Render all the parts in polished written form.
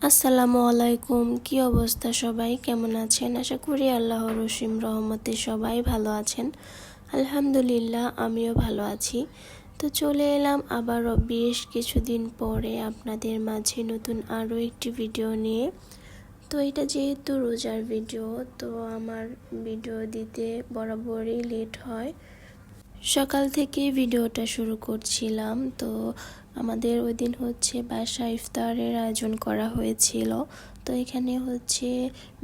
আসসালামু আলাইকুম। কি অবস্থা সবাই, কেমন আছেন? আশা করি আল্লাহর অসীম রহমতে সবাই ভালো আছেন। আলহামদুলিল্লাহ, আমিও ভালো আছি। তো চলে এলাম আবারও বেশ কিছুদিন পরে আপনাদের মাঝে নতুন আরও একটি ভিডিও নিয়ে। তো এটা যেহেতু রোজার ভিডিও, তো আমার ভিডিও দিতে বরাবরই লেট হয়। সকাল থেকে ভিডিওটা শুরু করছিলাম। তো আমাদের ওই দিন বাসায় ইফতারের আয়োজন করা হয়েছিল। তো এখানে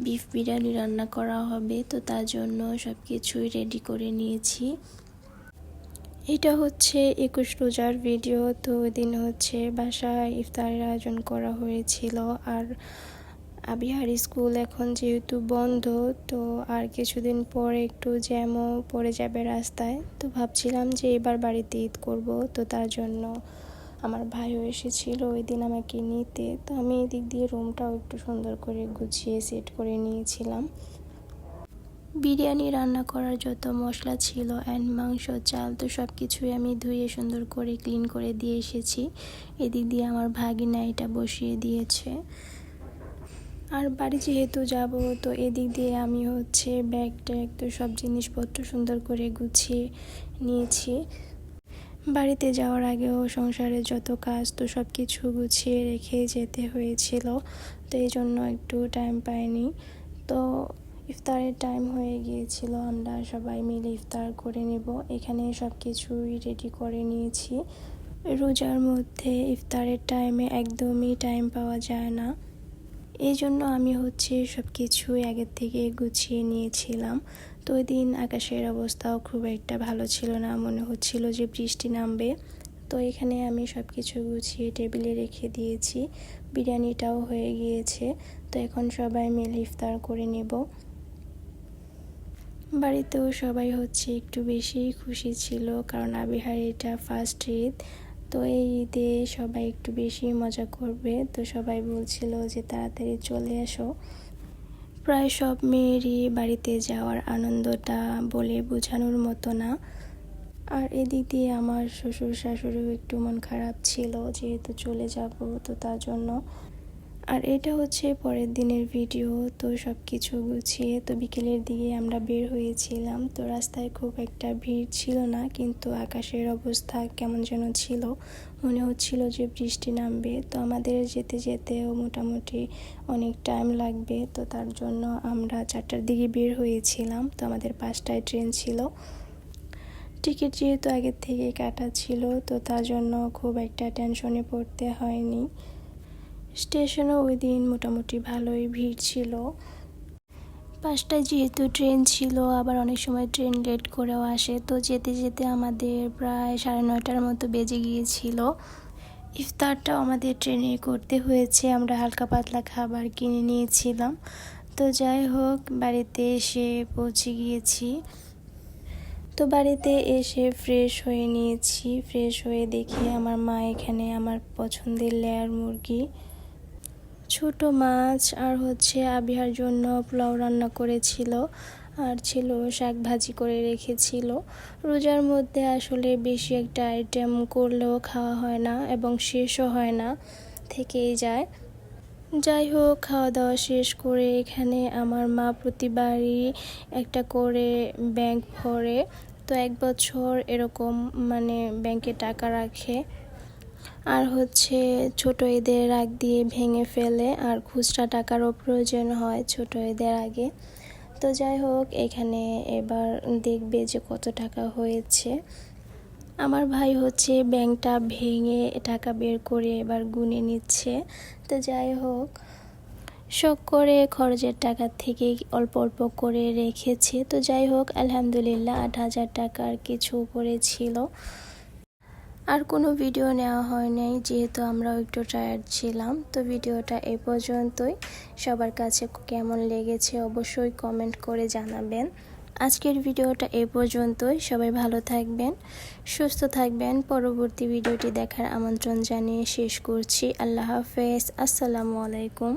বিফ বিরিয়ানি রান্না করা হবে, তো তার জন্য সব কিছুই রেডি করে নিয়েছি। এটা 21 রোজার ভিডিও। তো ওই দিন বাসায় ইফতারের আয়োজন করা হয়েছিল। আর আবিহার স্কুল এখন যেহেতু বন্ধ, তো আর কিছুদিন পরে একটু জ্যামও পড়ে যাবে রাস্তায়। তো ভাবছিলাম যে এবার বাড়িতে ঈদ করব, তো তার জন্য আমার ভাইও এসেছিল ওই দিন আমাকে নিতে। তো আমি এদিক দিয়ে রুমটাও একটু সুন্দর করে গুছিয়ে সেট করে নিয়েছিলাম। বিরিয়ানি রান্না করার যত মশলা ছিল অ্যান্ড মাংস, চাল, তো সব কিছুই আমি ধুয়ে সুন্দর করে ক্লিন করে দিয়ে এসেছি। এদিক দিয়ে আমার ভাগিনা এটা বসিয়ে দিয়েছে। আর বাড়ি যেহেতু যাব, তো এদিক দিয়ে আমি ব্যাগ ট্যাগ তো সব জিনিসপত্র সুন্দর করে গুছিয়ে নিয়েছি। বাড়িতে যাওয়ার আগেও সংসারের যত কাজ তো সব কিছু গুছিয়ে রেখে যেতে হয়েছিল, তো এই জন্য একটু টাইম পাইনি। তো ইফতারের টাইম হয়ে গিয়েছিল, আমরা সবাই মিলে ইফতার করে নেব। এখানে সব কিছুই রেডি করে নিয়েছি। রোজার মধ্যে ইফতারের টাইমে একদমই টাইম পাওয়া যায় না, এই জন্য আমি সব কিছুই আগের থেকে গুছিয়ে নিয়েছিলাম। তো ওই দিন আকাশের অবস্থাও খুব একটা ভালো ছিল না, মনে হচ্ছিল যে বৃষ্টি নামবে। তো এখানে আমি সব কিছু গুছিয়ে টেবিলে রেখে দিয়েছি। বিরিয়ানিটাও হয়ে গিয়েছে। তো এখন সবাই মিলে ইফতার করে নেব। বাড়িতেও সবাই একটু বেশি খুশি ছিল, কারণ আবিহার এটা ফার্স্ট ঈদ। তো এই ঈদে সবাই একটু বেশি মজা করবে। তো সবাই বলছিল যে তাড়াতাড়ি চলে আসো। প্রায় সব মেয়েরই বাড়িতে যাওয়ার আনন্দটা বলে বোঝানোর মতো না। আর এদিক দিয়ে আমার শ্বশুর শাশুড়িও একটু মন খারাপ ছিল, যেহেতু চলে যাব, তো তার জন্য। আর এটা পরের দিনের ভিডিও। তো সব কিছু গুছিয়ে তো বিকেলের দিকে আমরা বের হয়েছিলাম। তো রাস্তায় খুব একটা ভিড় ছিল না, কিন্তু আকাশের অবস্থা কেমন যেন ছিল, মনে হচ্ছিল যে বৃষ্টি নামবে। তো আমাদের যেতে যেতেও মোটামুটি অনেক টাইম লাগবে। তো তার জন্য আমরা 4টার দিকে বের হয়েছিলাম। তো আমাদের 5টায় ট্রেন ছিল। টিকিট যেহেতু আগের থেকে কাটা ছিল, তো তার জন্য খুব একটা টেনশনে পড়তে হয়নি। স্টেশনও ওই দিন মোটামুটি ভালোই ভিড় ছিল। 5টায় যেহেতু ট্রেন ছিল, আবার অনেক সময় ট্রেন লেট করেও আসে। তো যেতে যেতে আমাদের প্রায় 9:30টার মতো বেজে গিয়েছিল। ইফতারটাও আমাদের ট্রেনে করতে হয়েছে। আমরা হালকা পাতলা খাবার কিনে নিয়েছিলাম। তো যাই হোক, বাড়িতে এসে পৌঁছে গিয়েছি। তো বাড়িতে এসে ফ্রেশ হয়ে নিয়েছি। ফ্রেশ হয়ে দেখি আমার মা এখানে আমার পছন্দের লেয়ার মুরগি, ছোট মাছ আর আবিহার জন্য পোলাও রান্না করেছিল, আর ছিল শাক ভাজি করে রেখেছিল। রোজার মধ্যে আসলে বেশি একটা আইটেম করলেও খাওয়া হয় না এবং শেষও হয় না, থেকেই যায়। যাই হোক, খাওয়া দাওয়া শেষ করে এখানে আমার মা প্রতিবারই একটা করে ব্যাংক ভরে। তো 1 বছর এরকম ব্যাংকে টাকা রাখে। আর ছোট ঈদের আগ দিয়ে ভেঙে ফেলে, আর খুচরা টাকারও প্রয়োজন হয় ছোট ঈদের আগে। তো যাই হোক, এখানে এবার দেখবে যে কত টাকা হয়েছে। আমার ভাই ব্যাংকটা ভেঙে টাকা বের করে এবার গুনে নিচ্ছে। তো যাই হোক, শখ করে খরচের টাকা থেকে অল্প অল্প করে রেখেছে। তো যাই হোক, আলহামদুলিল্লাহ 8,000 টাকার কিছু উপরে ছিল। আর কোনো ভিডিও নেওয়া হয় নাই, যেহেতু আমরা একটু টায়ার্ড ছিলাম। তো ভিডিওটা এ পর্যন্তই। সবার কাছে কেমন লেগেছে অবশ্যই কমেন্ট করে জানাবেন। আজকের ভিডিওটা এ পর্যন্তই। সবাই ভালো থাকবেন, সুস্থ থাকবেন। পরবর্তী ভিডিওটি দেখার আমন্ত্রণ জানিয়ে শেষ করছি। আল্লাহ হাফেজ। আসসালামু আলাইকুম।